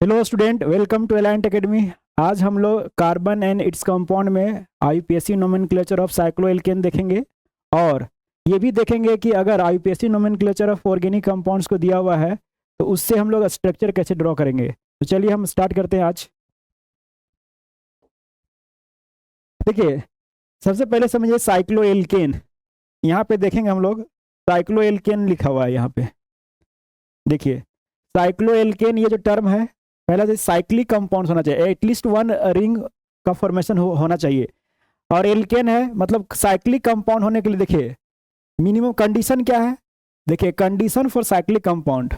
Hello student, welcome to Alliant academy. आज हम लोग कार्बन एंड इट्स कंपाउंड में आईयूपीएसी नोमेनक्लेचर ऑफ साइक्लोएल्केन देखेंगे और ये भी देखेंगे कि अगर IUPAC nomenclature of organic compounds को दिया हुआ है तो उससे हम लोग स्ट्रक्चर कैसे ड्रॉ करेंगे। तो चलिए हम स्टार्ट करते हैं आज। देखिए, सबसे पहले समझिए साइक्लोएल्केन। यहाँ पे देखेंगे हम लोग साइक्लोएल्केन लिखा हुआ है। यहाँ पे देखिए साइक्लोएल्केन, ये जो टर्म है पहला से साइक्लिक कंपाउंड्स होना चाहिए, एटलीस्ट वन रिंग का फॉर्मेशन होना चाहिए। और एल्केन है मतलब साइक्लिक कंपाउंड होने के लिए देखिए मिनिमम कंडीशन क्या है। देखिए condition for cyclic compound,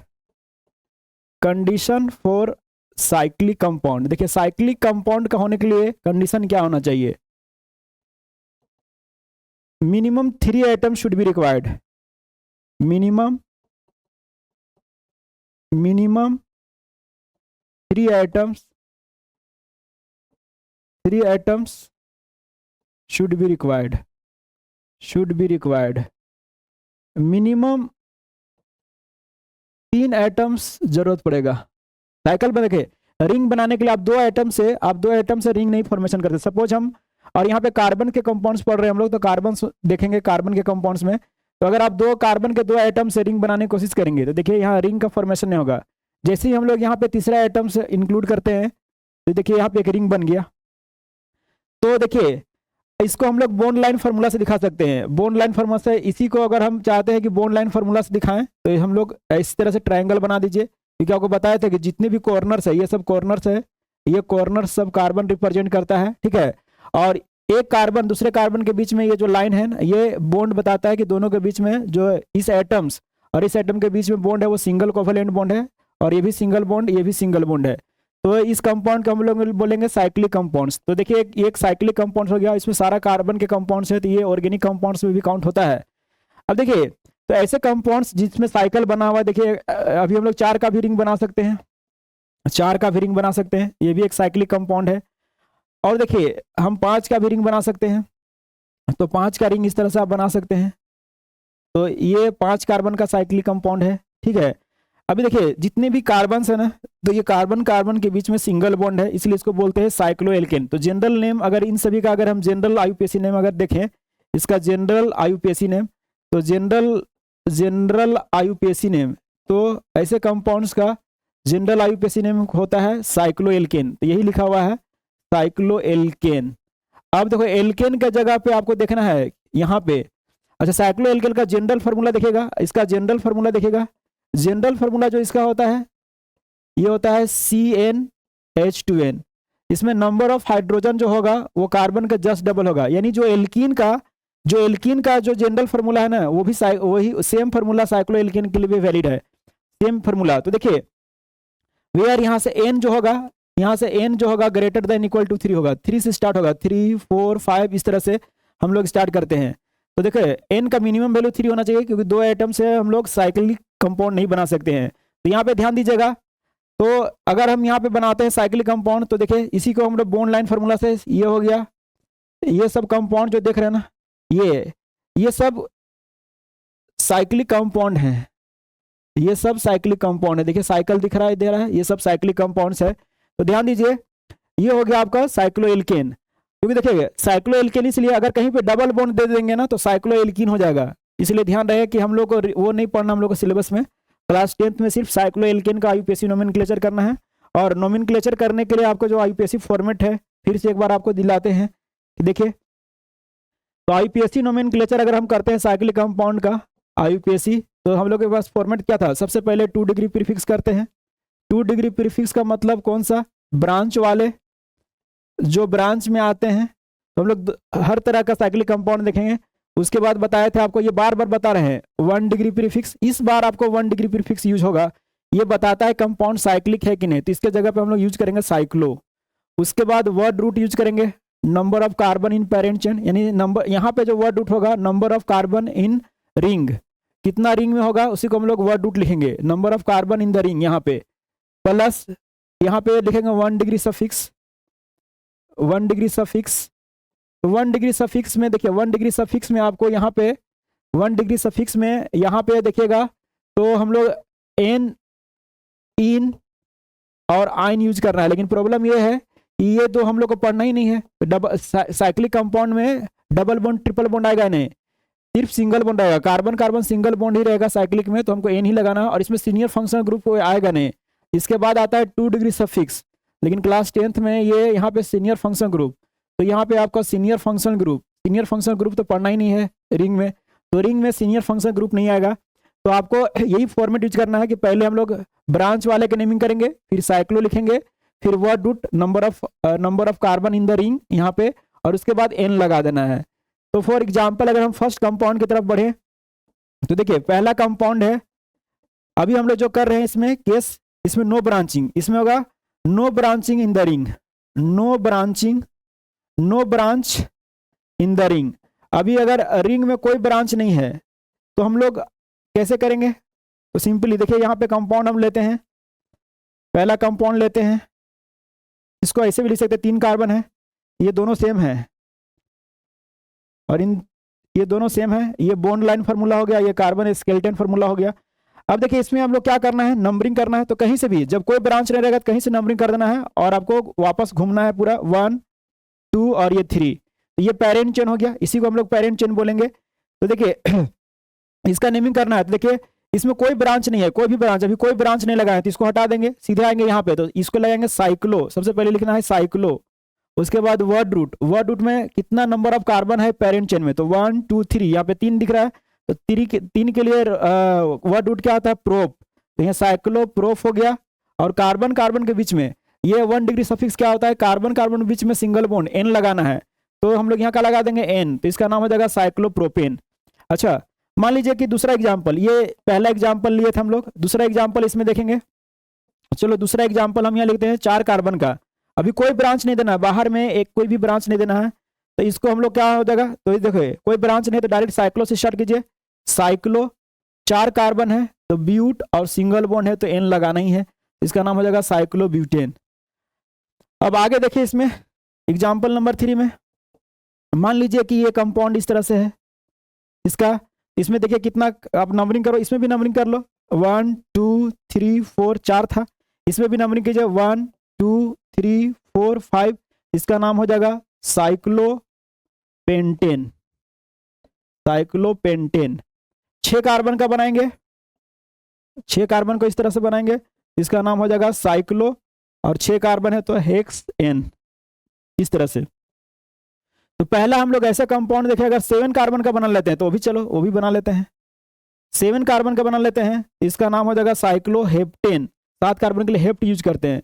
condition for cyclic compound, देखिए साइक्लिक कंपाउंड का होने के लिए कंडीशन क्या होना चाहिए। Minimum 3 atom should be required. Minimum 3 atoms should be required। Minimum 3 atoms जरूरत पड़ेगा। साइकिल में देखिए रिंग बनाने के लिए आप दो एटम से रिंग नहीं फॉर्मेशन करते। सपोज हम, और यहाँ पे कार्बन के कंपाउंड्स पढ़ रहे हैं हम लोग, तो कार्बन देखेंगे कार्बन के कंपाउंड्स में। तो अगर आप दो कार्बन के दो एटम से रिंग बनाने की कोशिश करेंगे तो देखिए यहाँ रिंग का फॉर्मेशन नहीं होगा। जैसे ही हम लोग यहाँ पे तीसरा एटम से इंक्लूड करते हैं तो देखिए यहाँ पे एक रिंग बन गया। तो देखिए इसको हम लोग बोन लाइन फार्मूला से दिखा सकते हैं। बोन लाइन फार्मूला से, इसी को अगर हम चाहते हैं कि बोन लाइन फार्मूला से दिखाएं तो हम लोग इस तरह से ट्रायंगल बना दीजिए, क्योंकि आपको बताया था कि जितने भी कॉर्नर्स है ये सब कॉर्नर्स है, ये कॉर्नर सब कार्बन रिप्रेजेंट करता है, ठीक है। और एक कार्बन दूसरे कार्बन के बीच में ये जो लाइन है ये बॉन्ड बताता है कि दोनों के बीच में जो इस एटम्स और इस एटम के बीच में बॉन्ड है वो सिंगल कोवैलेंट बॉन्ड है, और ये भी सिंगल बॉन्ड, ये भी सिंगल बॉन्ड है। तो इस कंपाउंड को हम लोग बोलेंगे साइक्लिक कंपाउंड्स। तो देखिए एक साइक्लिक कंपाउंड हो गया, इसमें सारा कार्बन के कंपाउंड्स है, तो ये ऑर्गेनिक कंपाउंड्स में भी काउंट होता है। अब देखिए तो ऐसे कंपाउंड्स जिसमें साइकिल बना हुआ है, देखिए अभी हम लोग 4 का भी रिंग बना सकते हैं, 4 का भी रिंग बना सकते हैं, ये भी एक साइक्लिक कंपाउंड है। और देखिए हम 5 का भी रिंग बना सकते हैं, तो 5 का रिंग इस तरह से आप बना सकते हैं। तो ये 5 कार्बन का साइक्लिक कंपाउंड है, ठीक है। अभी देखिए जितने भी कार्बन है ना, तो ये कार्बन कार्बन के बीच में सिंगल बॉन्ड है, इसलिए इसको बोलते हैं साइक्लोएल्केन। तो जनरल नेम अगर इन सभी का अगर हम जनरल आईयूपीएसी नेम अगर देखें, इसका जनरल आईयूपीएसी नेम, तो जनरल आईयूपीएसी नेम, तो ऐसे कंपाउंड्स का जनरल आईयूपीएसी नेम होता है साइक्लोएल्केन। तो यही लिखा हुआ है साइक्लोएल्केन। अब देखो एल्केन का जगह पे आपको देखना है यहाँ पे, अच्छा साइक्लोएल्केन का जनरल फार्मूला देखेगा, इसका जनरल फार्मूला देखेगा। जनरल फार्मूला जो इसका होता है ये होता है CnH2n। इसमें नंबर ऑफ हाइड्रोजन जो होगा वो कार्बन का जस्ट डबल होगा, यानी जो एल्कीन का जो जनरल फार्मूला है ना वो भी वही सेम फार्मूला साइक्लोएल्केन के लिए भी वैलिड है, सेम फार्मूला। तो देखिए वेयर यहाँ से n जो होगा ग्रेटर देन इक्वल टू 3 होगा, 3 से स्टार्ट होगा, 3 4 5 इस तरह से हम लोग स्टार्ट करते हैं। तो देखिए n का मिनिमम वैल्यू 3 होना चाहिए, क्योंकि दो एटम से हम लोग साइक्लिक कंपाउंड नहीं बना सकते हैं। तो यहाँ पे ध्यान दीजिएगा, तो अगर हम यहाँ पे बनाते हैं साइक्लिक कंपाउंड तो देखिए इसी को हम लोग बॉन्ड लाइन फार्मूला से, ये हो गया, ये सब कंपाउंड जो देख रहे हैं ना ये सब साइक्लिक कंपाउंड है, ये सब साइक्लिक कंपाउंड है। देखिए साइकिल दिख रहा है, दे रहा है, ये सब साइक्लिक कंपाउंड्स है। तो ध्यान दीजिए ये हो गया आपका साइक्लोएल्केन, क्योंकि देखिए साइक्लोएल्केन इसलिए अगर कहीं पे डबल बॉन्ड दे देंगे ना तो साइक्लोएल्कीन हो जाएगा। इसलिए ध्यान रहे कि हम लोग को वो नहीं पढ़ना, हम लोग को सिलेबस में क्लास 10th में सिर्फ साइक्लोएल्केन का आईयूपीएसी नोमेनक्लेचर करना है। और नोमेनक्लेचर करने के लिए आपको जो आईयूपीएसी फॉर्मेट है फिर से एक बार आपको दिलाते हैं कि देखिए, तो आईयूपीएसी नोमेनक्लेचर अगर हम करते हैं साइक्लिक कंपाउंड का आईयूपीएसी, तो हम लोग के पास फॉर्मेट क्या था, सबसे पहले 2 डिग्री प्रीफिक्स करते हैं। 2 डिग्री प्रीफिक्स का मतलब कौन सा, ब्रांच वाले जो ब्रांच में आते हैं, तो हम लोग हर तरह का साइक्लिक कंपाउंड देखेंगे। उसके बाद बताए थे आपको, ये बार बार बता रहे हैं 1 डिग्री प्रीफिक्स, इस बार आपको 1 डिग्री प्रीफिक्स यूज होगा, ये बताता है कंपाउंड साइक्लिक है कि नहीं, तो इसके जगह पे हम लोग यूज करेंगे साइक्लो। उसके बाद वर्ड रूट यूज करेंगे, number of carbon in parent chain, यानी नंबर, यहाँ पे जो वर्ड रूट होगा number of carbon in ring, कितना रिंग में होगा उसी को हम लोग वर्ड रूट लिखेंगे, number of carbon in the ring यहाँ पे, प्लस यहाँ पे लिखेंगे 1 degree suffix, 1 degree suffix. 1 degree suffix में देखिए 1 डिग्री सफिक्स में आपको यहाँ पे 1 डिग्री सफिक्स में यहाँ पे देखिएगा तो हम लोग n इन और आयन यूज करना है। लेकिन प्रॉब्लम ये है कि ये तो हम लोग को पढ़ना ही नहीं है। डबल साइक्लिक कंपाउंड में डबल बॉन्ड ट्रिपल बॉन्ड आएगा नहीं, सिर्फ सिंगल बॉन्ड आएगा। कार्बन कार्बन सिंगल बॉन्ड ही रहेगा साइक्लिक में, तो हमको एन ही लगाना है। और इसमें सीनियर फंक्शनल ग्रुप कोई आएगा नहीं। इसके बाद आता है 2 डिग्री सफिक्स, लेकिन क्लास 10th में ये यहाँ पे सीनियर फंक्शनल ग्रुप, तो यहाँ पे आपका सीनियर फंक्शनल ग्रुप तो पढ़ना ही नहीं है रिंग में, तो रिंग में सीनियर फंक्शनल ग्रुप नहीं आएगा। तो आपको यही फॉर्मेट यूज करना है कि पहले हम लोग ब्रांच वाले के नेमिंग करेंगे, फिर साइक्लो लिखेंगे, फिर word root number of carbon in the ring यहाँ पे, और उसके बाद एन लगा देना है। तो फॉर एग्जाम्पल अगर हम फर्स्ट कंपाउंड की तरफ बढ़े तो देखिए पहला कंपाउंड है, अभी हम लोग जो कर रहे हैं इसमें केस, इसमें नो ब्रांचिंग, इसमें होगा no branching in the ring, no branch in the ring. अभी अगर रिंग में कोई ब्रांच नहीं है तो हम लोग कैसे करेंगे? तो सिंपली देखिए यहाँ पे कंपाउंड हम लेते हैं, पहला कंपाउंड लेते हैं, इसको ऐसे भी लिख सकते हैं, 3 कार्बन है, ये दोनों सेम है, और ये दोनों सेम है, ये बॉन्ड लाइन फार्मूला हो गया, ये कार्बन स्केलेटन फार्मूला हो गया। अब देखिए इसमें हम लोग क्या करना है, नंबरिंग करना है। तो कहीं से भी जब कोई ब्रांच नहीं रहेगा तो कहीं से नंबरिंग कर देना है, और आपको वापस घूमना है पूरा 1 2 और ये 3। तो ये पेरेंट चेन हो गया, इसी को हम लोग पेरेंट चेन बोलेंगे। तो देखिए इसका नेमिंग करना है। तो देखिए इसमें कोई ब्रांच नहीं है, कोई भी ब्रांच, अभी कोई ब्रांच नहीं लगा है, तो इसको हटा देंगे, सीधे आएंगे यहाँ पे, तो इसको लगाएंगे साइक्लो। सबसे पहले लिखना है साइक्लो, उसके बाद वर्ड रूट में कितना नंबर ऑफ कार्बन है पेरेंट चेन में, तो 1 2 3, यहाँ पे 3 दिख रहा है, तो 3 के लिए वर्ड रूट क्या होता है, प्रोप, तो यहाँ साइक्लो प्रोप हो गया। और कार्बन कार्बन के बीच में ये 1 डिग्री सफिक्स क्या होता है, कार्बन कार्बन के बीच में सिंगल बॉन्ड एन लगाना है, तो हम लोग यहाँ का लगा देंगे एन, तो इसका नाम हो जाएगा साइक्लोप्रोपेन। अच्छा, मान लीजिए कि दूसरा एग्जाम्पल, ये पहला एग्जाम्पल लिए थे हम लोग, दूसरा एग्जाम्पल इसमें देखेंगे। चलो दूसरा एग्जाम्पल हम यहाँ लिखते हैं 4 कार्बन का, अभी कोई ब्रांच नहीं देना है, बाहर में एक कोई भी ब्रांच नहीं देना है, तो इसको हम लोग क्या हो जाएगा, तो देखो कोई ब्रांच नहीं है तो डायरेक्ट साइक्लो से स्टार्ट कीजिए, साइक्लो, 4 कार्बन है तो ब्यूट, और सिंगल बॉन्ड है तो एन लगाना ही है, इसका नाम हो जाएगा साइक्लोब्यूटेन। अब आगे देखिए इसमें एग्जाम्पल नंबर 3 में मान लीजिए कि ये कंपाउंड इस तरह से है, इसमें देखिए कितना, आप नंबरिंग करो, इसमें भी नंबरिंग कर लो, 1 2 3 4, 4 था, इसमें भी नंबरिंग कीजिए 1 2 3 4 5, इसका नाम हो जाएगा साइक्लोपेंटेन। 6 कार्बन का बनाएंगे, 6 कार्बन को इस तरह से बनाएंगे, इसका नाम हो जाएगा साइक्लो, और 6 कार्बन है तो हेक्स एन, इस तरह से। तो पहला हम लोग ऐसा कंपाउंड देखें, अगर 7 कार्बन का बना लेते हैं तो भी चलो वो भी बना लेते हैं, 7 कार्बन का बना लेते हैं, इसका नाम हो जाएगा साइक्लोहेप्टेन। 7 कार्बन के लिए हेप्ट यूज करते हैं,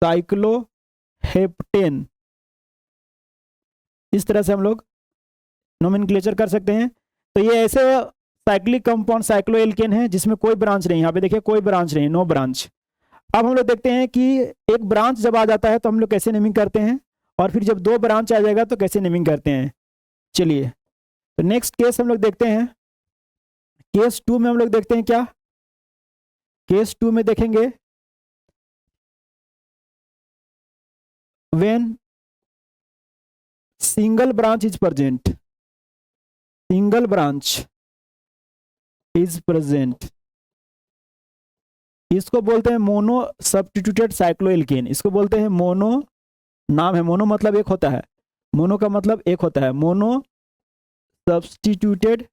साइक्लोहेप्टेन। इस तरह से हम लोग नोमेनक्लेचर कर सकते हैं। तो ये ऐसे साइक्लिक कंपाउंड साइक्लोएल्केन है जिसमें कोई ब्रांच नहीं, यहाँ पे देखिए कोई ब्रांच नहीं, नो ब्रांच। अब हम लोग देखते हैं कि एक ब्रांच जब आ जाता है तो हम लोग कैसे नेमिंग करते हैं, और फिर जब 2 ब्रांच आ जाएगा तो कैसे नेमिंग करते हैं। चलिए तो नेक्स्ट केस हम लोग देखते हैं, केस 2 में हम लोग देखते हैं क्या, केस 2 में देखेंगे when single branch is present, single branch is present, इसको बोलते हैं मोनो सब्स्टिट्यूटेड साइक्लोएल्केन, इसको बोलते हैं मोनो, नाम है मोनो मतलब एक होता है, मोनो का मतलब एक होता है, mono substituted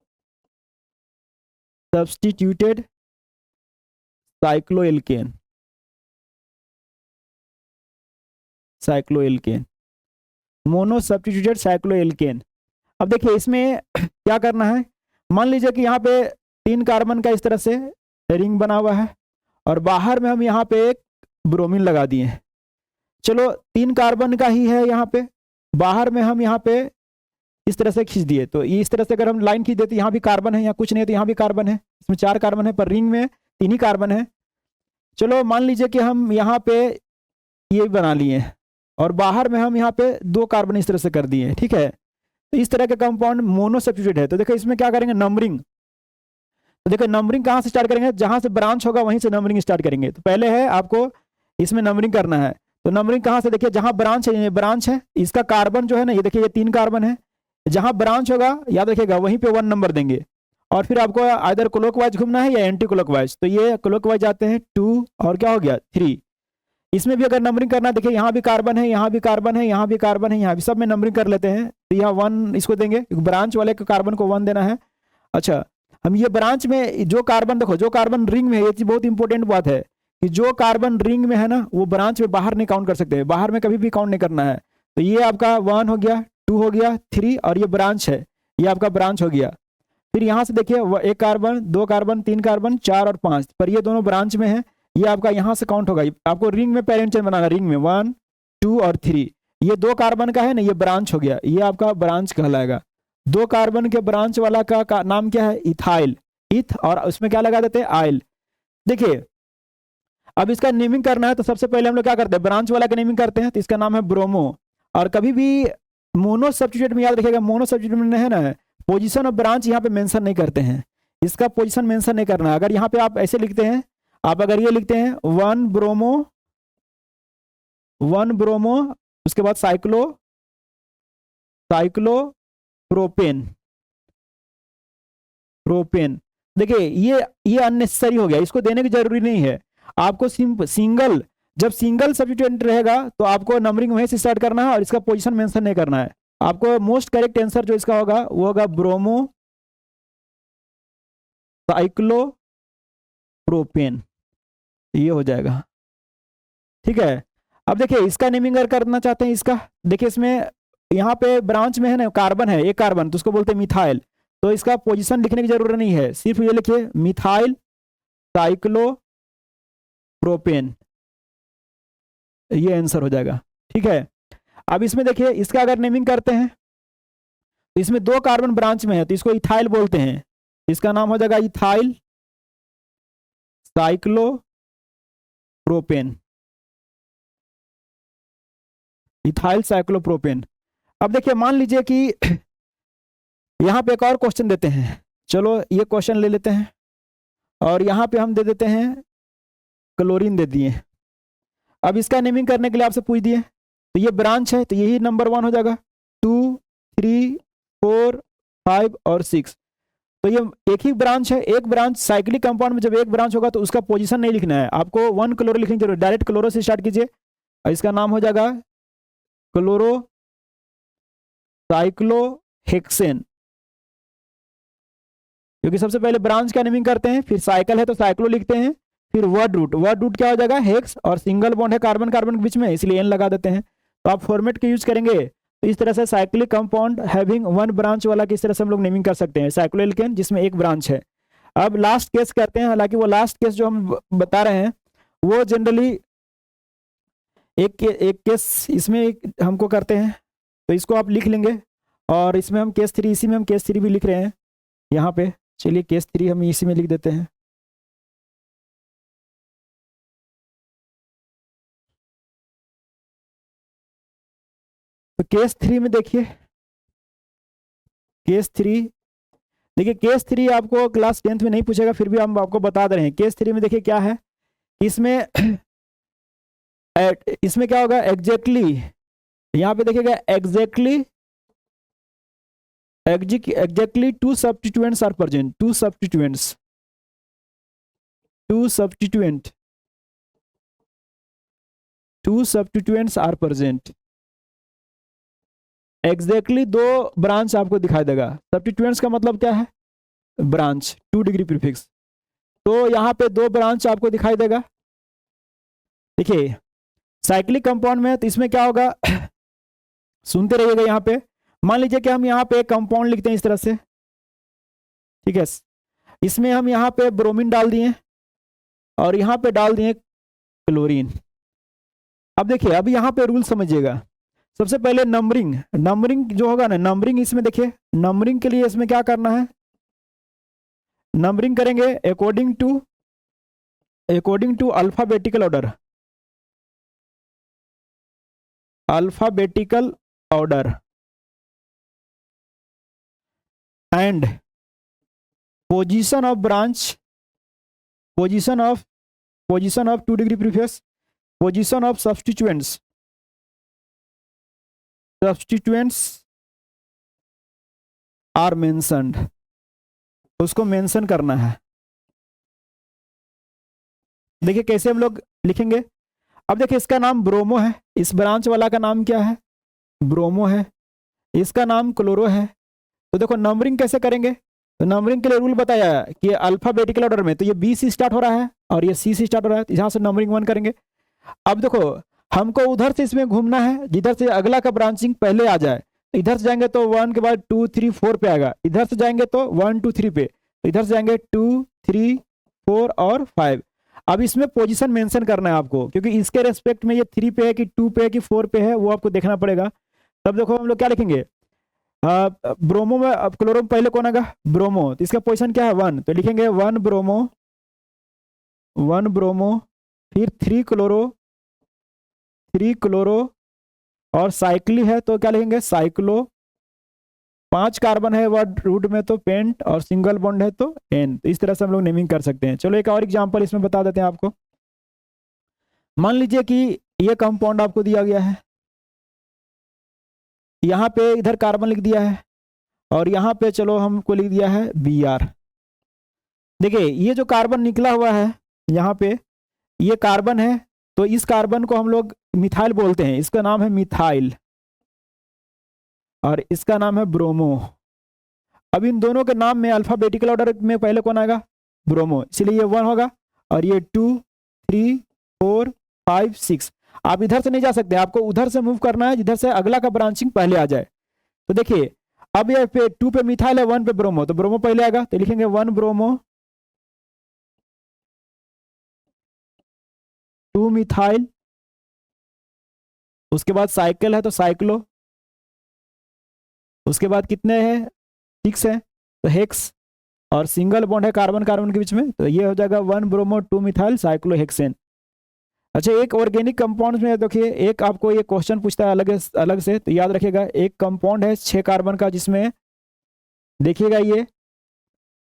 cycloalkane, mono substituted cycloalkane. अब देखिए इसमें क्या करना है, मान लीजिए कि यहाँ पे 3 कार्बन का इस तरह से रिंग बना हुआ है, और बाहर में हम यहाँ पे एक ब्रोमीन लगा दिए हैं। चलो 3 कार्बन का ही है यहाँ पे, बाहर में हम यहाँ पे इस तरह से खींच दिए, तो इस तरह से अगर हम लाइन खींच देते, यहाँ भी कार्बन है, यहाँ कुछ नहीं है तो यहाँ भी कार्बन है, इसमें 4 कार्बन है पर रिंग में 3 ही कार्बन है। चलो मान लीजिए कि हम यहाँ पे ये बना लिए, और बाहर में हम यहाँ पे 2 कार्बन इस तरह से कर दिए, ठीक है। तो इस तरह के कंपाउंड मोनो सब्स्टिट्यूटेड है। तो देखो इसमें क्या करेंगे, नंबरिंग, तो देखो नंबरिंग कहाँ से स्टार्ट करेंगे, जहां से ब्रांच होगा वहीं से नंबरिंग स्टार्ट करेंगे। तो पहले है आपको इसमें नंबरिंग करना है, तो नंबरिंग कहाँ से, देखिए जहां ब्रांच है, ये ब्रांच है, इसका कार्बन जो है ना, ये देखिए ये 3 कार्बन है, जहां ब्रांच होगा याद रखिएगा वहीं पे 1 नंबर देंगे, और फिर आपको आइदर क्लॉकवाइज घूमना है या एंटी क्लॉकवाइज। तो ये क्लॉकवाइज आते हैं 2 और क्या हो गया 3, इसमें भी अगर नंबरिंग करना, देखिए यहाँ भी कार्बन है, यहाँ भी कार्बन है, यहाँ भी कार्बन है, यहाँ भी, सब में नंबरिंग कर लेते हैं। तो यहाँ 1 इसको देंगे, ब्रांच वाले को कार्बन को 1 देना है। अच्छा, हम ये ब्रांच में जो कार्बन, देखो जो कार्बन रिंग में है, ये चीज बहुत इंपॉर्टेंट बात है कि जो कार्बन रिंग में है ना, वो ब्रांच में बाहर नहीं काउंट कर सकते, बाहर में कभी भी काउंट नहीं करना है। तो ये आपका 1 हो गया, 2 हो गया, 3, और ये ब्रांच है, ये आपका ब्रांच हो गया। फिर यहाँ से देखिए 1 कार्बन, 2 कार्बन, 3 कार्बन, 4 और 5, पर ये दोनों ब्रांच में है, ये आपका यहाँ से काउंट होगा। आपको रिंग में पेरेंट चेन बनाना, रिंग में 1, 2 और 3, ये 2 कार्बन का है ना, ये ब्रांच हो गया, ये आपका ब्रांच कहलाएगा। 2 कार्बन के ब्रांच वाला का नाम क्या है? इथाइल, इथ, और उसमें क्या लगा देते हैं? आइल। देखिए अब इसका नेमिंग करना है, तो सबसे पहले हम लोग क्या करते हैं? ब्रांच वाला का नेमिंग करते हैं, तो इसका नाम है ब्रोमो। और कभी भी मोनो सब्स्टिट्यूट में याद रखिएगा, मोनो सब्स्टिट्यूट में है ना, पोजीशन ऑफ ब्रांच यहाँ पे मेंशन नहीं करते हैं, इसका पोजीशन मेंशन नहीं करना है। अगर यहाँ पे आप ऐसे लिखते हैं, आप अगर ये लिखते हैं 1 ब्रोमो, 1 ब्रोमो, उसके बाद साइक्लो प्रोपेन, देखिए ये अननेसेसरी हो गया, इसको देने की जरूरी नहीं है। आपको सिंगल, जब सिंगल सब्स्टिट्यूएंट रहेगा तो आपको नंबरिंग वहीं से स्टार्ट करना है और इसका पोजीशन मेंशन नहीं करना है। आपको मोस्ट करेक्ट आंसर जो इसका होगा वो होगा ब्रोमो साइक्लो प्रोपेन, ये हो जाएगा। ठीक है, अब देखिए इसका नेमिंग अगर करना चाहते हैं, इसका देखिए इसमें यहाँ पे ब्रांच में है ना कार्बन है, एक कार्बन, तो उसको बोलते हैं मिथाइल, तो इसका पोजीशन लिखने की जरूरत नहीं है, सिर्फ ये लिखिए मिथाइल साइक्लो प्रोपेन, ये आंसर हो जाएगा। ठीक है, अब इसमें देखिए इसका अगर नेमिंग करते हैं, तो इसमें 2 कार्बन ब्रांच में है, तो इसको इथाइल बोलते हैं, इसका नाम हो जाएगा ethyl cyclo propane, ethyl cyclopropane. अब देखिए मान लीजिए कि यहां पे एक और क्वेश्चन देते हैं, चलो ये क्वेश्चन ले लेते हैं, और यहां पे हम दे देते हैं क्लोरीन दे दिए। अब इसका नेमिंग करने के लिए आपसे पूछ दिए, तो ये ब्रांच है, तो यही नंबर 1 हो जाएगा, 2, 3, 4, 5 और 6, तो ये एक ही ब्रांच है। एक ब्रांच साइक्लिक कंपाउंड में जब एक ब्रांच होगा तो उसका पोजीशन नहीं लिखना है, आपको 1 क्लोरो लिखने की जरूरत, डायरेक्ट क्लोरो से स्टार्ट कीजिए, और इसका नाम हो जाएगा क्लोरो साइक्लोहेक्सेन, क्योंकि सबसे पहले ब्रांच का नेमिंग करते हैं, फिर साइकिल है तो साइक्लो लिखते हैं, फिर वर्ड रूट क्या हो जाएगा? हेक्स, और सिंगल बॉन्ड है कार्बन कार्बन के बीच में, इसलिए एन लगा देते हैं। तो आप फॉर्मेट के यूज करेंगे, तो इस तरह से साइक्लिक कंपाउंड हैविंग 1 ब्रांच वाला किस तरह से हम लोग नेमिंग कर सकते हैं, साइक्लोएल्केन जिसमें एक ब्रांच है। अब लास्ट केस करते हैं, हालांकि वो लास्ट केस जो हम बता रहे हैं वो जनरली एक केस इसमें हमको करते हैं, तो इसको आप लिख लेंगे, और इसमें हम केस 3, इसी में हम केस 3 भी लिख रहे हैं यहाँ पे, चलिए केस 3 हम इसी में लिख देते हैं। तो केस 3 में देखिए, केस 3 देखिए, केस 3 आपको क्लास 10th में नहीं पूछेगा, फिर भी हम आपको बता दे रहे हैं। केस 3 में देखिए क्या है, इसमें इसमें क्या होगा? एग्जैक्टली यहाँ पे देखिएगा, exactly 2 substituents are present, 2 substituents are present, exactly 2 branch आपको दिखाई देगा। सब्स्टिट्यूएंट्स का मतलब क्या है? ब्रांच, 2 डिग्री प्रीफिक्स, तो यहाँ पे 2 ब्रांच आपको दिखाई देगा। देखिए साइक्लिक कंपाउंड में, तो इसमें क्या होगा सुनते रहिएगा। यहाँ पे मान लीजिए कि हम यहाँ पे कंपाउंड लिखते हैं इस तरह से, ठीक है, इसमें हम यहाँ पे ब्रोमीन डाल दिए और यहाँ पे डाल दिए क्लोरीन। अब देखिए, अब यहाँ पे रूल समझिएगा। सबसे पहले नंबरिंग जो होगा ना, नंबरिंग इसमें देखिए, नंबरिंग के लिए इसमें क्या करना है? नंबरिंग करेंगे according to alphabetical order and position of branch, position of 2 degree prefix, position of substituents are mentioned, उसको मेंशन करना है। देखिए कैसे हम लोग लिखेंगे, अब देखिए इसका नाम ब्रोमो है, इस ब्रांच वाला का नाम क्या है, ब्रोमो है, इसका नाम क्लोरो है। तो देखो नंबरिंग कैसे करेंगे, तो नंबरिंग के लिए रूल बताया है कि अल्फाबेटिकल ऑर्डर में, तो ये बी से स्टार्ट हो रहा है और ये सी से स्टार्ट हो रहा है, तो यहाँ से नंबरिंग 1 करेंगे। अब देखो हमको उधर से इसमें घूमना है जिधर से अगला का ब्रांचिंग पहले आ जाए, तो इधर से जाएंगे तो 1 के बाद 2 3 4 पे आएगा, इधर से जाएंगे तो 1 2 3 पे, तो इधर से जाएंगे 2 3 4 और 5। अब इसमें पोजीशन मेंशन करना है आपको, क्योंकि इसके रेस्पेक्ट में ये 3 पे है कि 2 पे है कि 4 पे है वो आपको देखना पड़ेगा। तब देखो हम लोग क्या लिखेंगे, ब्रोमो में, अब क्लोरो में पहले कौन आएगा, ब्रोमो, तो इसका पोजीशन क्या है 1, तो लिखेंगे 1 ब्रोमो, 1 ब्रोमो, फिर 3 क्लोरो, 3 क्लोरो, और साइक्ली है तो क्या लिखेंगे साइक्लो, 5 कार्बन है वर्ड रूट में तो पेंट, और सिंगल बॉन्ड है तो एन। तो इस तरह से हम लोग नेमिंग कर सकते हैं। चलो एक और एग्जांपल इसमें बता देते हैं आपको। मान लीजिए कि ये कंपाउंड आपको दिया गया है, यहाँ पे इधर कार्बन लिख दिया है और यहाँ पे चलो हमको लिख दिया है बी आर। देखिए ये जो कार्बन निकला हुआ है यहाँ पे, ये कार्बन है, तो इस कार्बन को हम लोग मिथाइल बोलते हैं, इसका नाम है मिथाइल, और इसका नाम है ब्रोमो। अब इन दोनों के नाम में अल्फाबेटिकल ऑर्डर में पहले कौन आएगा, ब्रोमो, इसलिए ये 1 होगा, और ये 2 3 4 5 6। आप इधर से नहीं जा सकते, आपको उधर से मूव करना है जिधर से अगला का ब्रांचिंग पहले आ जाए। तो देखिए अब ये पे 2 पे मिथाइल है, 1 पे ब्रोमो, तो ब्रोमो पहले आएगा, तो लिखेंगे 1 ब्रोमो, 2 मिथाइल, उसके बाद साइकिल है तो साइक्लो, उसके बाद कितने हैं 6 है तो हेक्स, और सिंगल बॉन्ड है कार्बन कार्बन के बीच में, तो ये हो जाएगा 1 ब्रोमो 2 मिथाइल साइक्लोहेक्सेन। अच्छा एक ऑर्गेनिक कंपाउंड में देखिए, एक आपको ये क्वेश्चन पूछता है अलग अलग से, तो याद रखिएगा एक कंपाउंड है 6 कार्बन का, जिसमें देखिएगा ये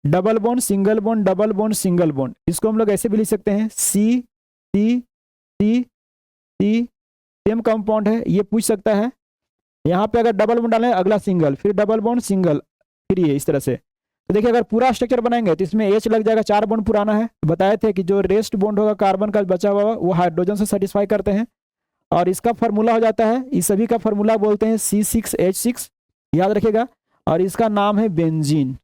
double bond single bond double bond single bond, इसको हम लोग ऐसे भी लिख सकते हैं सी सी सी सी, सेम कंपाउंड है, ये पूछ सकता है। यहाँ पे अगर डबल बॉन्ड डालें अगला सिंगल, फिर डबल बॉन्ड सिंगल, फिर ये इस तरह से। तो देखिए अगर पूरा स्ट्रक्चर बनाएंगे तो इसमें एच लग जाएगा, 4 बॉन्ड पुराना है, तो बताए थे कि जो रेस्ट बॉन्ड होगा कार्बन का बचा हुआ वो हाइड्रोजन से सेटिस्फाई करते हैं, और इसका फार्मूला हो जाता है, इस सभी का फार्मूला बोलते हैं C6H6, याद रखिएगा, और इसका नाम है बेंजीन।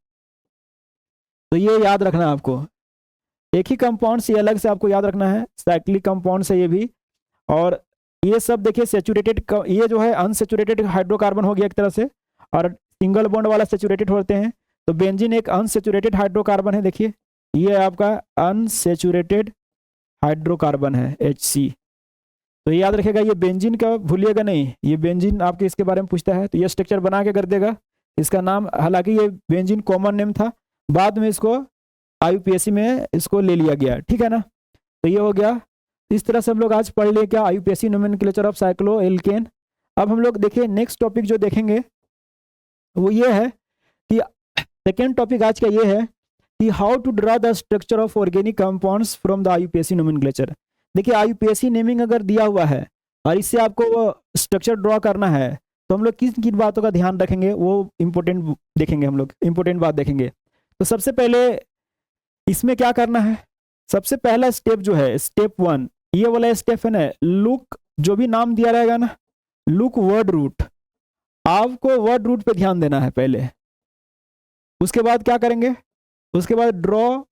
तो ये याद रखना है आपको, एक ही कंपाउंड से अलग से आपको याद रखना है, साइक्लिक कंपाउंड से ये भी। और ये सब देखिए सेचुरेटेड, ये जो है अनसेचुरेटेड हाइड्रोकार्बन हो गया एक तरह से, और सिंगल बॉन्ड वाला सेचुरेटेड होते हैं, तो बेंजीन एक अनसेचुरेटेड हाइड्रोकार्बन है। देखिए ये आपका अनसेचुरेटेड हाइड्रोकार्बन है HC। तो याद रखिएगा, ये बेंजीन का भूलिएगा नहीं, ये बेंजीन आपके इसके बारे में पूछता है, तो ये स्ट्रक्चर बना के कर देगा। इसका नाम, हालांकि ये बेंजीन कॉमन नेम था, बाद में इसको IUPAC में इसको ले लिया गया, ठीक है ना। तो ये हो गया, इस तरह से हम लोग आज पढ़ लिए क्या, IUPAC nomenclature of cyclo alkane. अब हम लोग देखिए नेक्स्ट टॉपिक जो देखेंगे वो ये है कि सेकेंड टॉपिक आज का ये है कि how to draw the structure of organic compounds from the IUPAC nomenclature. देखिए IUPAC नेमिंग अगर दिया हुआ है और इससे आपको स्ट्रक्चर ड्रॉ करना है, तो हम लोग किन किन बातों का ध्यान रखेंगे वो इंपॉर्टेंट देखेंगे, हम लोग इंपॉर्टेंट बात देखेंगे। तो सबसे पहले इसमें क्या करना है, सबसे पहला स्टेप जो है स्टेप 1, ये वाला स्टेप है ना, लुक, जो भी नाम दिया रहेगा ना, लुक वर्ड रूट, आपको वर्ड रूट पे ध्यान देना है पहले। उसके बाद क्या करेंगे, उसके बाद draw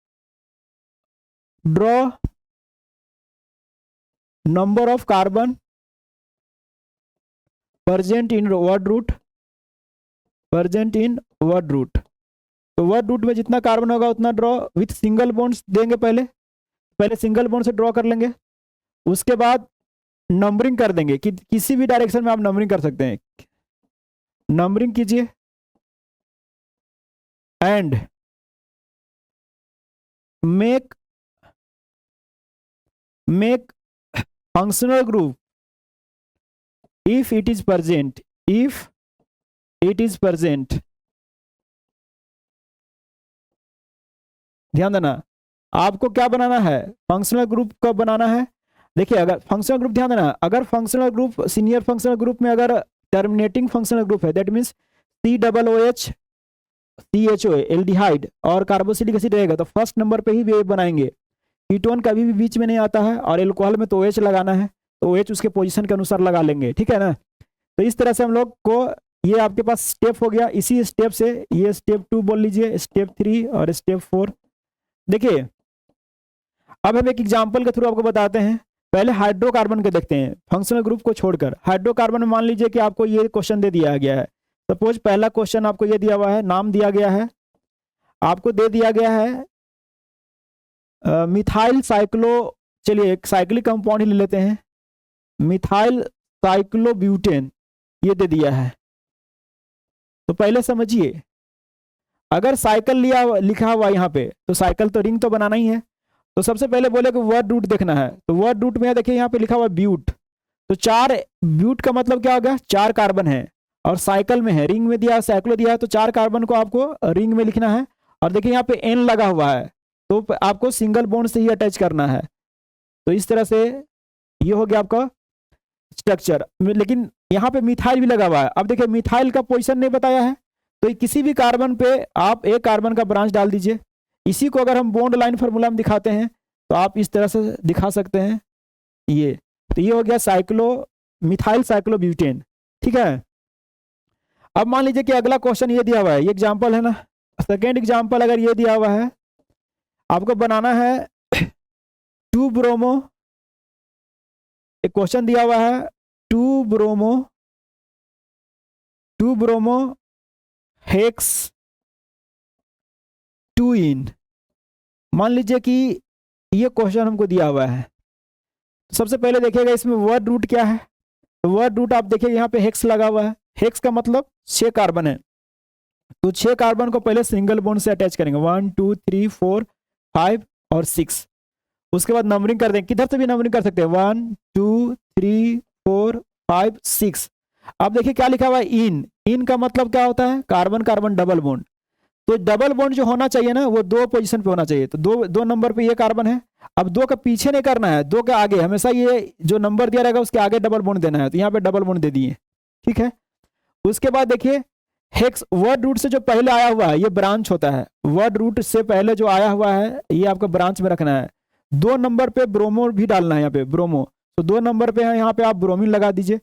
number of carbon present in word root, present in word root. तो वर्ड रूट में जितना कार्बन होगा उतना ड्रॉ विथ सिंगल बॉन्ड्स देंगे, पहले सिंगल बॉन्ड से ड्रॉ कर लेंगे। उसके बाद नंबरिंग कर देंगे कि किसी भी डायरेक्शन में आप नंबरिंग कर सकते हैं, नंबरिंग कीजिए। And make functional group if it is present, ध्यान देना, आपको क्या बनाना है, फंक्शनल ग्रुप कब बनाना है। देखिए अगर फंक्शनल ग्रुप, ध्यान देना, अगर functional group senior functional group में अगर टर्मिनेटिंग फंक्शनल ग्रुप है, that means COOH CHO aldehyde और कार्बोक्सिलिक एसिड रहेगा, तो फर्स्ट नंबर पे ही वे बनाएंगे। कीटोन कभी भी बीच में नहीं आता है, और एल्कोहल में तो OH लगाना है, तो OH उसके पोजीशन के अनुसार लगा लेंगे, ठीक है ना। तो इस तरह से हम लोग को ये आपके पास स्टेप हो गया। इसी स्टेप से ये स्टेप 2 बोल लीजिए, स्टेप 3 और स्टेप 4। देखिए अब हम एक एग्जांपल के थ्रू आपको बताते हैं। पहले हाइड्रोकार्बन के देखते हैं, फंक्शनल ग्रुप को छोड़कर। हाइड्रोकार्बन में मान लीजिए कि आपको ये क्वेश्चन दे दिया गया है। सपोज पहला क्वेश्चन आपको ये दिया हुआ है, नाम दिया गया है, आपको दे दिया गया है मिथाइल साइक्लो, चलिए एक साइक्लिक कंपाउंड ही ले लेते हैं, मिथाइल साइक्लोब्यूटेन, ये दे दिया है। तो पहले समझिए, अगर साइकिल लिखा हुआ यहाँ पे, तो साइकिल तो रिंग तो बनाना ही है। तो सबसे पहले बोले कि वर्ड रूट देखना है, तो वर्ड रूट में देखिए यहाँ पे लिखा हुआ ब्यूट, तो 4 ब्यूट का मतलब क्या हो गया, 4 कार्बन है, और साइकिल में है, रिंग में दिया, साइक्लो दिया है, तो 4 कार्बन को आपको रिंग में लिखना है। और देखिए यहाँ पे N लगा हुआ है, तो आपको सिंगल बॉन्ड से ही अटैच करना है। तो इस तरह से ये हो गया आपका स्ट्रक्चर। लेकिन यहाँ पे मिथाइल भी लगा हुआ है। अब देखिए मिथाइल का पोजीशन नहीं बताया है, तो किसी भी कार्बन पे आप एक कार्बन का ब्रांच डाल दीजिए। इसी को अगर हम बॉन्ड लाइन फार्मूला में दिखाते हैं तो आप इस तरह से दिखा सकते हैं ये। तो ये हो गया साइक्लो, मिथाइल साइक्लोब्यूटेन, ठीक है। अब मान लीजिए कि अगला क्वेश्चन ये दिया हुआ है, ये एग्जांपल है ना। सेकेंड एग्जांपल अगर ये दिया हुआ है, आपको बनाना है 2 ब्रोमो, एक क्वेश्चन दिया हुआ है 2 ब्रोमो हेक्स 2 इन। मान लीजिए कि ये क्वेश्चन हमको दिया हुआ है। सबसे पहले देखिएगा इसमें वर्ड रूट क्या है। तो वर्ड रूट आप देखिए यहाँ पे हेक्स लगा हुआ है, हेक्स का मतलब 6 कार्बन है। तो 6 कार्बन को पहले सिंगल बॉन्ड से अटैच करेंगे, 1 2 3 4 5 और 6। उसके बाद नंबरिंग कर देंगे, किधर से भी नंबरिंग कर सकते हैं, 1 2 3 4 5 6। अब देखिए क्या लिखा हुआ है, इन का मतलब क्या होता है, कार्बन कार्बन डबल बॉन्ड। तो डबल बॉन्ड जो होना चाहिए ना, वो 2 पोजीशन पे होना चाहिए। तो 2 नंबर पे ये कार्बन है। अब 2 का पीछे नहीं करना है, 2 के आगे, हमेशा ये जो नंबर दिया रहेगा उसके आगे डबल बॉन्ड देना है। तो यहाँ पे डबल बॉन्ड दे दिए, ठीक है। उसके बाद देखिए हेक्स, वर्ड रूट से जो पहले आया हुआ है ये ब्रांच होता है। वर्ड रूट से पहले जो आया हुआ है ये आपका ब्रांच में रखना है। 2 नंबर पे ब्रोमो भी डालना है, यहाँ पे ब्रोमो, तो 2 नंबर पे है, यहाँ पे आप ब्रोमीन लगा दीजिए।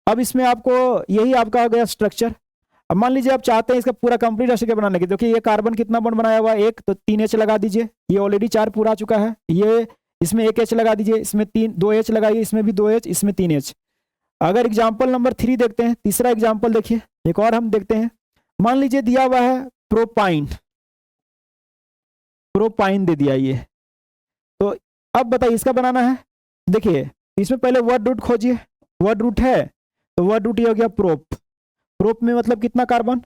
अब इसमें आपको यही आपका हो गया स्ट्रक्चर। अब मान लीजिए आप चाहते हैं इसका पूरा कंप्लीट स्ट्रक्चर बनाने की, देखिए ये कार्बन कितना बॉन्ड बनाया हुआ है, 1, तो 3 H लगा दीजिए। ये ऑलरेडी 4 पूरा आ चुका है। ये इसमें 1 H लगा दीजिए, इसमें 2 H लगाइए, इसमें भी 2 H, इसमें 3 H। अगर एग्जाम्पल नंबर 3 देखते हैं, तीसरा एग्जाम्पल देखिए, एक और हम देखते हैं। मान लीजिए दिया हुआ है प्रोपाइन, प्रोपाइन दे दिया ये। तो अब बताइए इसका बनाना है। देखिए इसमें पहले वर्ड रूट खोजिए, वर्ड रूट है, तो वर्ड रूट ये हो गया प्रोप। प्रोप में मतलब कितना कार्बन,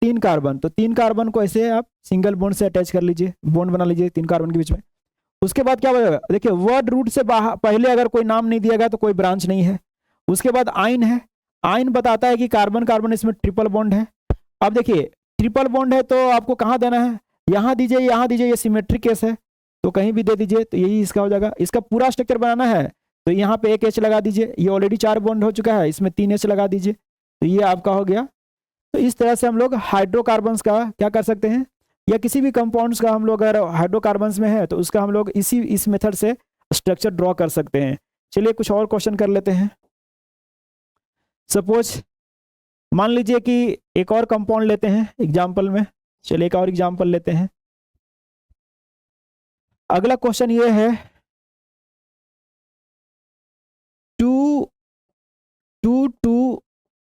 3 कार्बन। तो 3 कार्बन को ऐसे आप सिंगल बॉन्ड से अटैच कर लीजिए, बॉन्ड बना लीजिए 3 कार्बन के बीच में। उसके बाद क्या होगा, देखिए वर्ड रूट से पहले अगर कोई नाम नहीं दिया गया तो कोई ब्रांच नहीं है। उसके बाद आइन है, आइन बताता है कि कार्बन कार्बन इसमें ट्रिपल बॉन्ड है। अब देखिए ट्रिपल बॉन्ड है तो आपको कहाँ देना है, यहाँ दीजिए, यहाँ दीजिए, ये सिमेट्रिक केस है तो कहीं भी दे दीजिए, तो यही इसका हो जाएगा। इसका पूरा स्ट्रक्चर बनाना है तो यहाँ पे 1 H लगा दीजिए, ये ऑलरेडी 4 बॉन्ड हो चुका है, इसमें 3 H लगा दीजिए, तो ये आपका हो गया। तो इस तरह से हम लोग हाइड्रोकार्बन्स का क्या कर सकते हैं, या किसी भी कंपाउंड्स का हम लोग अगर हाइड्रोकार्बन्स में है तो उसका हम लोग इस मेथड से स्ट्रक्चर ड्रॉ कर सकते हैं। चलिए कुछ और क्वेश्चन कर लेते हैं। सपोज मान लीजिए कि एक और कंपाउंड लेते हैं एग्जाम्पल में, चलिए एक और एग्जाम्पल लेते हैं। अगला क्वेश्चन ये है 2,2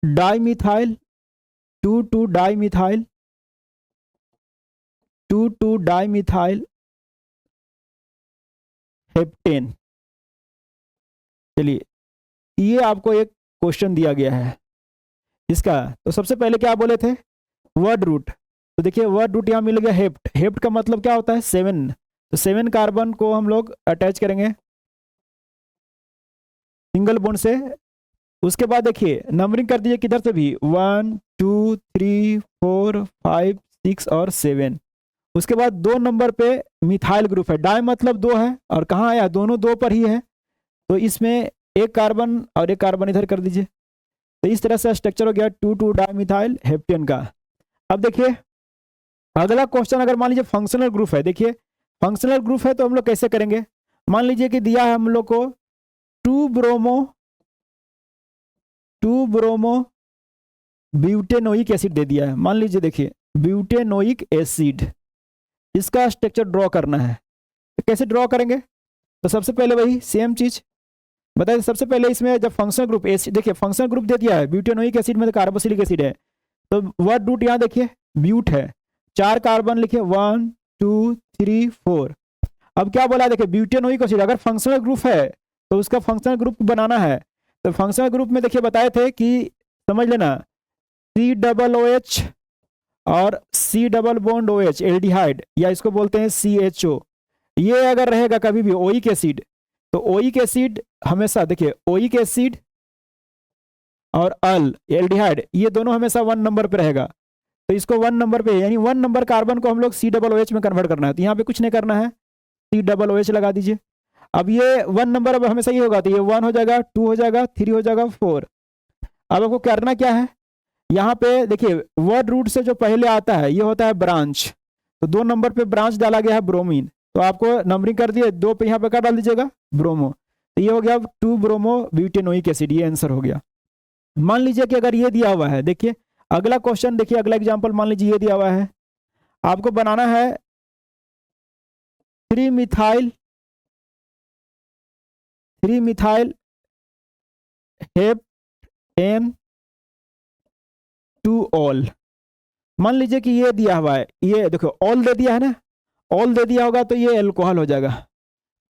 डाइमिथाइल 2,2 डाइमिथाइल 2,2 डाइमिथाइल हेप्टेन। चलिए ये आपको एक क्वेश्चन दिया गया है इसका। तो सबसे पहले क्या बोले थे, वर्ड रूट। तो देखिए वर्ड रूट यहाँ मिल गया हेप्ट, हेप्ट का मतलब क्या होता है 7। तो 7 कार्बन को हम लोग अटैच करेंगे सिंगल बॉन्ड से। उसके बाद देखिए नंबरिंग कर दीजिए किधर से भी, 1 2 3 4 5 6 और 7। उसके बाद 2 नंबर पे मिथाइल ग्रुप है, डाई मतलब 2 है, और कहाँ आया, दोनों 2 पर ही है, तो इसमें 1 कार्बन और 1 कार्बन इधर कर दीजिए। तो इस तरह से स्ट्रक्चर हो गया 2,2 डाइमिथाइल हेप्टेन का। अब देखिए अगला क्वेश्चन, अगर मान लीजिए फंक्शनल ग्रुप है, देखिए फंक्शनल ग्रुप है तो हम लोग कैसे करेंगे। मान लीजिए कि दिया है हम लोग को टू ब्रोमो ब्यूटेनोइक एसिड दे दिया है। मान लीजिए देखिए ब्यूटेनोइक एसिड, इसका स्ट्रक्चर ड्रॉ करना है। तो कैसे ड्रॉ करेंगे? तो सबसे पहले वही सेम चीज बताइए। सबसे पहले इसमें जब फंक्शनल ग्रुप एसिड, देखिए फंक्शनल ग्रुप दे दिया है ब्यूटेनोइक एसिड में, तो कार्बोक्सिलिक एसिड है, तो वर्ड रूट यहाँ देखिए ब्यूट है, 4 कार्बन लिखे 1 2 3 4। अब क्या बोला देखिए ब्यूटेनोइक एसिड अगर फंक्शनल ग्रुप है तो उसका फंक्शनल ग्रुप बनाना है। तो फंक्शनल ग्रुप में देखिए बताए थे कि समझ लेना COOH और C double bond OH aldehyde, या इसको बोलते हैं CHO, ये अगर रहेगा कभी भी ओइक एसिड, तो ओइक एसिड हमेशा देखिए ओइक एसिड और एल्डिहाइड ये दोनों हमेशा 1 नंबर पे रहेगा। तो इसको 1 नंबर पे, यानी 1 नंबर कार्बन को हम लोग COOH में कन्वर्ट करना है। तो यहाँ पे कुछ नहीं करना है, COOH लगा दीजिए। अब ये 1 नंबर अब हमेशा ये होगा, तो ये 1 हो जाएगा, 2 हो जाएगा, 3 हो जाएगा, 4। अब आपको करना क्या है, यहाँ पे देखिए वर्ड रूट से जो पहले आता है ये होता है ब्रांच, तो 2 नंबर पे ब्रांच डाला गया है ब्रोमीन, तो आपको नंबरिंग कर दिए 2 पे, यहाँ पे क्या डाल दीजिएगा ब्रोमो। तो ये हो गया 2 ब्रोमो ब्यूटेनोइक एसिड, ये आंसर हो गया। मान लीजिए कि अगर ये दिया हुआ है, देखिए अगला क्वेश्चन, देखिए अगला एग्जांपल, मान लीजिए ये दिया हुआ है, आपको बनाना है 3 मिथाइल हेप्टेन-2-ऑल। मान लीजिए कि ये दिया हुआ है, ये देखो ऑल दे दिया है ना, ऑल दे दिया होगा तो ये एल्कोहल हो जाएगा,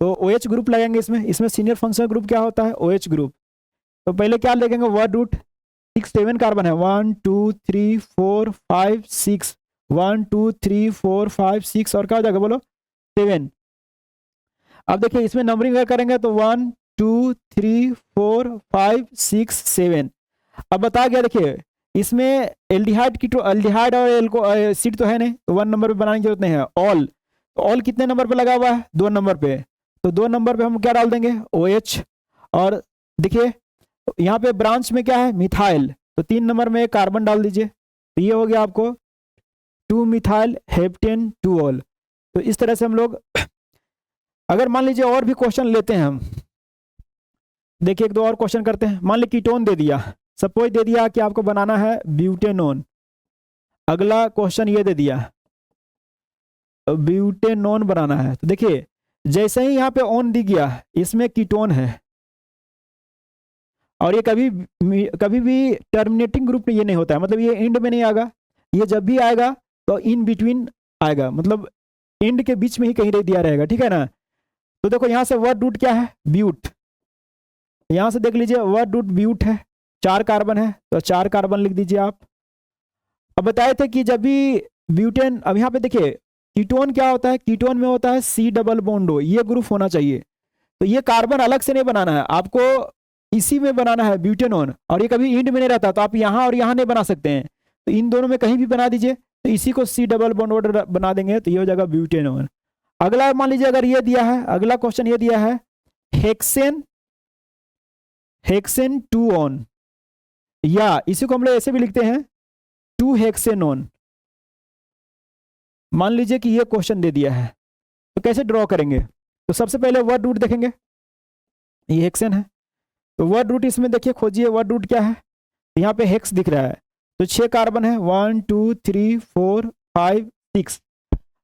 तो OH ग्रुप लगेंगे इसमें सीनियर फंक्शनल ग्रुप क्या होता है, OH ग्रुप। तो पहले क्या लगेंगे वर्ड रूट, 6 7 कार्बन है, 1 2 3 4 5 6, 1 2 3 4 5 6, और क्या हो जाएगा बोलो 7। अब देखिए इसमें नंबरिंग करेंगे तो 1 2 3 4 5 6 7। अब बता गया देखिए इसमें एल्डिहाइड की, एल्डिहाइड और एसिड तो है नहीं, तो 1 नंबर पे बनाने की जरूरत नहीं है। ऑल, तो ऑल कितने नंबर पे लगा हुआ है, 2 नंबर पे, तो 2 नंबर पे हम क्या डाल देंगे OH। और देखिए यहाँ पे ब्रांच में क्या है मिथाइल, तो 3 नंबर में कार्बन डाल दीजिए, तो ये हो गया आपको 2 मिथाइल हेप्टेन-2-ऑल। तो इस तरह से हम लोग अगर मान लीजिए और भी क्वेश्चन लेते हैं हम, देखिए 1 2 और क्वेश्चन करते हैं। मान लीजिए कीटोन दे दिया, सपोज दे दिया कि आपको बनाना है ब्यूटेनोन। अगला क्वेश्चन ये दे दिया ब्यूटेनोन बनाना है, तो देखिए जैसे ही यहाँ पे ऑन दी गया इसमें कीटोन है, और ये कभी भी टर्मिनेटिंग ग्रुप में ये नहीं होता है, मतलब ये एंड में नहीं आएगा, ये जब भी आएगा तो इन बिटवीन आएगा, मतलब एंड के बीच में ही कहीं दिया रहेगा, ठीक है ना। तो देखो यहाँ से वर्ड रूट क्या है ब्यूट, यहाँ से देख लीजिए वर्ड रूट ब्यूट है, 4 कार्बन है, तो 4 कार्बन लिख दीजिए आप। अब बताए थे कि जब भी ब्यूटेन, अब यहाँ पे देखिए कीटोन क्या होता है, कीटोन में होता है C डबल बॉन्ड O, ये ग्रुप होना चाहिए, तो ये कार्बन अलग से नहीं बनाना है आपको, इसी में बनाना है ब्यूटेनोन, और ये कभी इंड में नहीं रहता, तो आप यहाँ और यहाँ नहीं बना सकते हैं, तो इन दोनों में कहीं भी बना दीजिए, तो इसी को C डबल बॉन्ड O बना देंगे, तो ये हो जाएगा ब्यूटेनोन। अगला मान लीजिए अगर ये दिया है, अगला क्वेश्चन ये दिया है हेक्सेन 2-ऑन, या इसी को हम लोग ऐसे भी लिखते हैं 2-हेक्सेनोन। मान लीजिए कि ये क्वेश्चन दे दिया है, तो कैसे ड्रॉ करेंगे, तो सबसे पहले वर्ड रूट देखेंगे, ये हेक्सेन है, तो वर्ड रूट इसमें देखिए खोजिए वर्ड रूट क्या है, तो यहाँ पे हेक्स दिख रहा है, तो 6 कार्बन है, 1 2 3 4 5 6।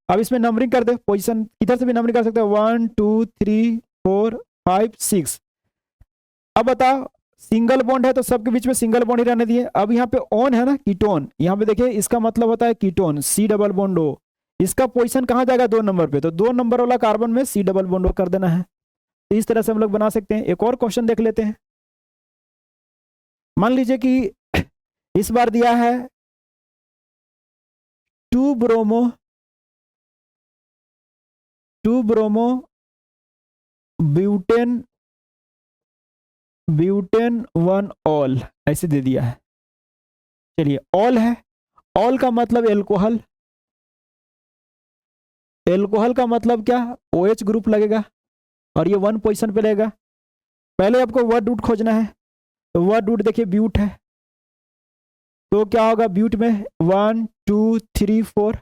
अब इसमें नंबरिंग कर दे, पोजीशन इधर से भी नंबरिंग कर सकते हैं, 1 2 3 4 5 6। अब बताओ सिंगल बॉन्ड है तो सबके बीच में सिंगल बॉन्ड ही रहने दिए। अब यहाँ पे ऑन है ना कीटोन, यहाँ पे देखिए इसका मतलब होता है ketone C double bond O, इसका पोजीशन कहाँ जाएगा 2 नंबर पे, तो 2 नंबर वाला कार्बन में C डबल बॉन्ड O कर देना है। तो इस तरह से हम लोग बना सकते हैं। एक और क्वेश्चन देख लेते हैं। मान लीजिए कि इस बार दिया है 2 ब्रोमो ब्यूटेन 1-ऑल ऐसे दे दिया है। चलिए ऑल है, ऑल का मतलब एल्कोहल, एल्कोहल का मतलब क्या OH ग्रुप लगेगा, और ये 1 पोजीशन पे रहेगा। पहले आपको वर्ड रूट खोजना है, तो वर्ड रूट देखिए ब्यूट है, तो क्या होगा ब्यूट में 1 2 3 4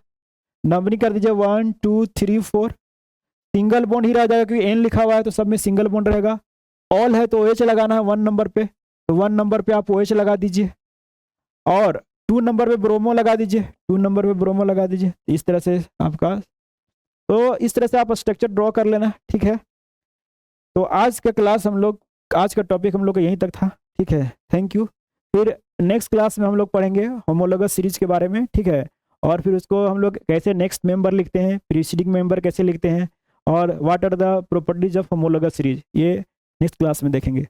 नंबरिंग कर दीजिए 1 2 3 4। सिंगल बॉन्ड ही रह जाएगा क्योंकि N लिखा हुआ है, तो सब में सिंगल बॉन्ड रहेगा। ऑल है तो OH लगाना है 1 नंबर पे, तो 1 नंबर पे आप OH लगा दीजिए, और 2 नंबर पे ब्रोमो लगा दीजिए, 2 नंबर पे ब्रोमो लगा दीजिए। इस तरह से आपका, तो इस तरह से आप स्ट्रक्चर ड्रॉ कर लेना, ठीक है। तो आज का क्लास हम लोग, आज का टॉपिक हम लोग का यहीं तक था, ठीक है। Thank you. फिर नेक्स्ट क्लास में हम लोग पढ़ेंगे होमोलोगस सीरीज के बारे में, ठीक है, और फिर उसको हम लोग कैसे नेक्स्ट मेंबर लिखते हैं, प्रीसीडिंग मेंबर कैसे लिखते हैं, और what are the properties of homologous series, ये नेक्स्ट क्लास में देखेंगे।